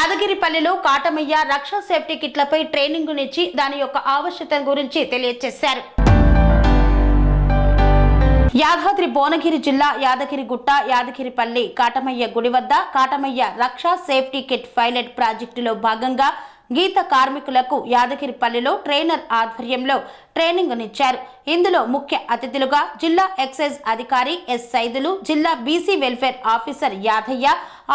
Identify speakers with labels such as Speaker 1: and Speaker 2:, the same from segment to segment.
Speaker 1: యాదగిరిపల్లిలో కాటమయ్య రక్షా safety కిట్లపై training ఇచ్చి దాని యొక్క ఆవశ్యకత గురించి తెలియజేశారు. యాదాద్రి భువనగిరి జిల్లా యాదగిరిగుట్ట యాదగిరిపల్లి కాటమయ్య గుడి వద్ద కాటమయ్య రక్షా సేఫ్టీ కిట్ పైలట్ ప్రాజెక్టులో భాగంగా గీత కార్మికులకు యాదగిరిపల్లిలో ట్రైనర్ ఆధ్వర్యంలో ట్రైనింగ్ ఇచ్చారు. ఇందులో ముఖ్య అతిథులుగా జిల్లా ఎక్సైజ్ అధికారి ఎస్ సైదులు, జిల్లా BC welfare officer Yadaiah,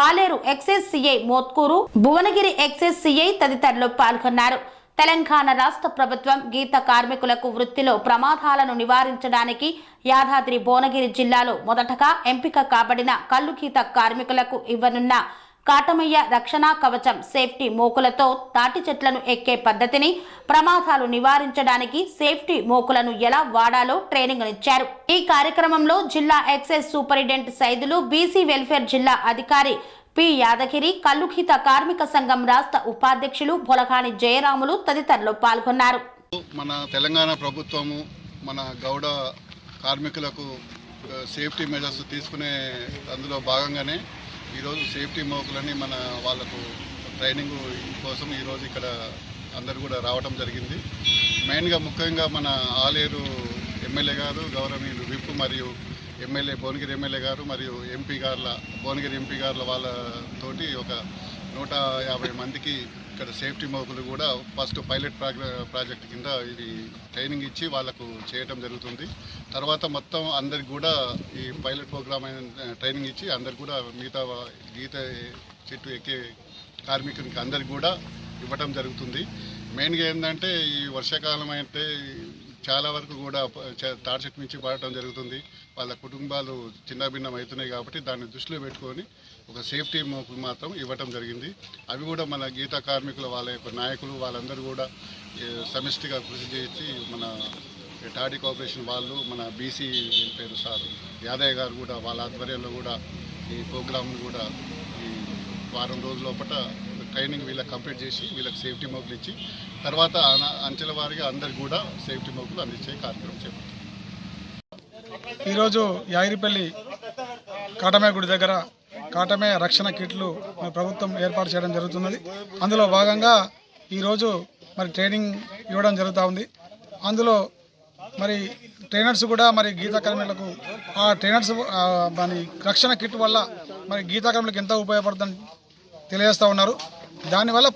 Speaker 1: Aleru excise CI Mothkur, Bhuvanagiri excise CI తదితరులు పాల్గొన్నారు. తెలంగాణ రాష్ట్ర ప్రభుత్వం గీత కార్మికులకు వృత్తిలో ప్రమాదాలను నివారించడానికి యాదాద్రి భువనగిరి జిల్లాలో మొదటగా ఎంపిక కాబడిన కల్లు గీత కార్మికులకు ఇవ్వనున్న కాటమయ్య రక్షణ కవచం సేఫ్టీ మోకులతో తాటి చెట్లను ఎక్కే పద్ధతిని, ప్రమాదాలు నివారించడానికి సేఫ్టీ మోకులను ఎలా వాడాలో ట్రైనింగ్ ఇచ్చారు. ఈ కార్యక్రమంలో జిల్లా excise superintendent Saidulu, BC welfare జిల్లా అధికారి పి యాదగిరి, కల్లుగీత కార్మిక సంఘం రాష్ట్ర ఉపాధ్యక్షులు బొలగాని జయరాములు తదితరులు పాల్గొన్నారు.
Speaker 2: మన తెలంగాణ ప్రభుత్వము మన గౌడ కార్మికులకు సేఫ్టీ మెజర్స్ తీసుకునే అందులో భాగంగానే ఈరోజు సేఫ్టీ మోకులని మన వాళ్ళకు ట్రైనింగ్ కోసం ఈరోజు ఇక్కడ అందరు కూడా రావడం జరిగింది. మెయిన్గా ముఖ్యంగా మన ఆలేరు ఎమ్మెల్యే గారు, గౌరవనీయులు విప్ మరియు ఎమ్మెల్యే భువనగిరి ఎమ్మెల్యే గారు మరియు భువనగిరి ఎంపీ గారుల వాళ్ళతోటి ఒక 150 మందికి ఇక్కడ సేఫ్టీ మోకులు కూడా ఫస్ట్ పైలట్ ప్రాజెక్ట్ కింద ఇది ట్రైనింగ్ ఇచ్చి వాళ్ళకు చేయటం జరుగుతుంది. తర్వాత మొత్తం అందరికి కూడా ఈ పైలట్ ప్రోగ్రామ్ ట్రైనింగ్ ఇచ్చి అందరికి కూడా మిగతా గీత చెట్టు ఎక్కే కార్మికునికి అందరికి కూడా ఇవ్వటం జరుగుతుంది. మెయిన్గా ఏంటంటే ఈ వర్షాకాలం అయితే చాలా వరకు కూడా తాటి చెట్టు నుంచి పడటం జరుగుతుంది. వాళ్ళ కుటుంబాలు చిన్నభిన్నం అవుతున్నాయి కాబట్టి దాన్ని దృష్టిలో పెట్టుకొని ఒక సేఫ్టీ మోకులు మాత్రం ఇవ్వటం జరిగింది. అవి కూడా మన గీతా కార్మికుల వాళ్ళ యొక్క నాయకులు వాళ్ళందరూ కూడా సమిష్టిగా కృషి చేసి మన టాడీ కోఆపరేషన్ వాళ్ళు, మన బీసీ వెల్ఫేర్ సార్ యాదయ్య గారు కూడా వాళ్ళ ఆధ్వర్యంలో కూడా ఈ ప్రోగ్రామ్ను కూడా ఈ వారం రోజుల లోపల ట్రైనింగ్ వీళ్ళకి కంప్లీట్ చేసి వీళ్ళకి సేఫ్టీ మోకులు ఇచ్చి తర్వాత అంచెల వారీగా అందరికి కూడా సేఫ్టీ మోకులు అందించే కార్యక్రమం చేపట్టారు.
Speaker 3: ఈరోజు యాగిరిపల్లి కాటమయ్య గుడి దగ్గర కాటమయ్య రక్షణ కిట్లు ప్రభుత్వం ఏర్పాటు చేయడం జరుగుతున్నది. అందులో భాగంగా ఈరోజు మరి ట్రైనింగ్ ఇవ్వడం జరుగుతూ ఉంది. అందులో మరి ట్రైనర్స్ కూడా మరి గీతా కార్మికులకు ఆ ట్రైనర్స్ మరి రక్షణ కిట్ వల్ల మరి గీతా కార్మికులకు ఎంత ఉపయోగపడుతుందని తెలియజేస్తూ ఉన్నారు. దానివల్ల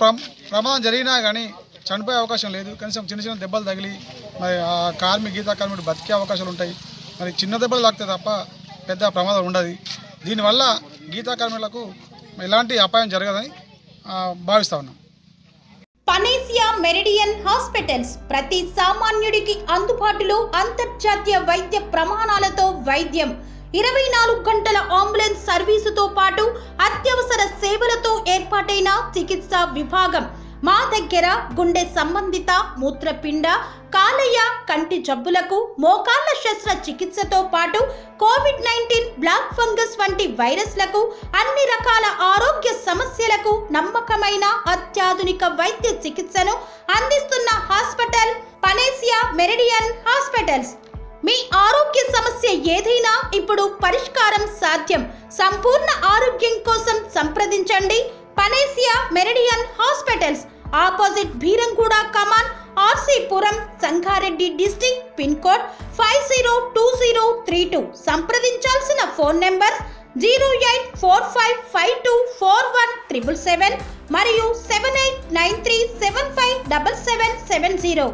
Speaker 3: ప్రమాదం జరిగినా కానీ చనిపోయే అవకాశం లేదు. కనీసం చిన్న చిన్న దెబ్బలు తగిలి మరి ఆ గీతా కార్మికుడు బతికే అవకాశాలు ఉంటాయి. మరి చిన్న దెబ్బలు తాకితే తప్ప పెద్ద ప్రమాదం ఉండదు. దీనివల్ల గీతా కార్మికులకు ఎలాంటి అపాయం జరగదని భావిస్తూ ఉన్నాం.
Speaker 1: పనేసియా మెరిడియన్ హాస్పిటల్స్ ప్రతి సామాన్యుడికి అందుబాటులో అంతర్జాతీయ వైద్య ప్రమాణాలతో వైద్యం, 24 గంటల అంబులెన్స్ సర్వీసుతో పాటు అత్యవసర సేవలతో ఏర్పాటైన చికిత్సా విభాగం. మా దగ్గర గుండె సంబంధిత, మూత్రపిండ, కాలేయ, కంటి జబ్బులకు, మోకాళ్ల శస్త్ర చికిత్సతో పాటు కోవిడ్-19, బ్లాక్ ఫంగస్ వంటి వైరస్లకు, అన్ని రకాల ఆరోగ్య సమస్యలకు నమ్మకమైన అత్యాధునిక వైద్య చికిత్సను అందిస్తున్న హాస్పిటల్ పనేసియా మెరిడియన్ హాస్పిటల్స్. మీ ఆరోగ్య సమస్య ఏదైనా ఇప్పుడు పరిష్కారం సాధ్యం. సంపూర్ణ ఆరోగ్యం కోసం సంప్రదించండి Panacea Meridian hospitals, opposite Bheeramguda కమాన్, RC Puram, Sangareddy district, pin code 502032. సంప్రదించాల్సిన ఫోన్ నెంబర్ 0845524177 మరియు 7893757770.